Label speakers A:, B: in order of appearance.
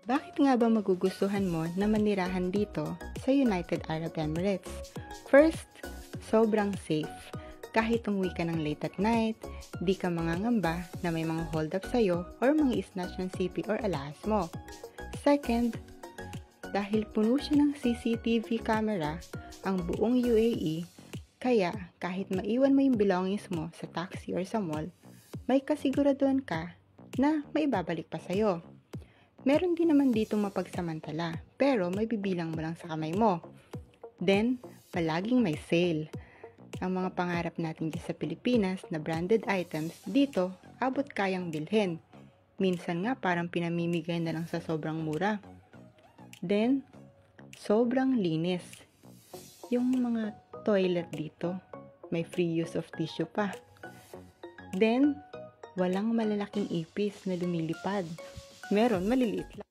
A: Bakit nga ba magugustuhan mo na manirahan dito sa United Arab Emirates? First, sobrang safe. Kahit umuwi ka ng late at night, di ka mangangamba na may mga hold up sa'yo or mga snatch ng CP or alahas mo. Second, dahil puno siya ng CCTV camera ang buong UAE, kaya kahit maiwan mo yung belongings mo sa taxi or sa mall, may kasiguraduhan ka na may babalik pa sa'yo. Meron din naman dito mapagsamantala, pero may bibilang mo lang sa kamay mo. Then, palaging may sale. Ang mga pangarap natin dyan sa Pilipinas na branded items, dito, abot kayang bilhin. Minsan nga parang pinamimigay na lang sa sobrang mura. Then, sobrang linis. Yung mga toilet dito, may free use of tissue pa. Then, walang malalaking ipis na lumilipad. Meron, maliliit lang.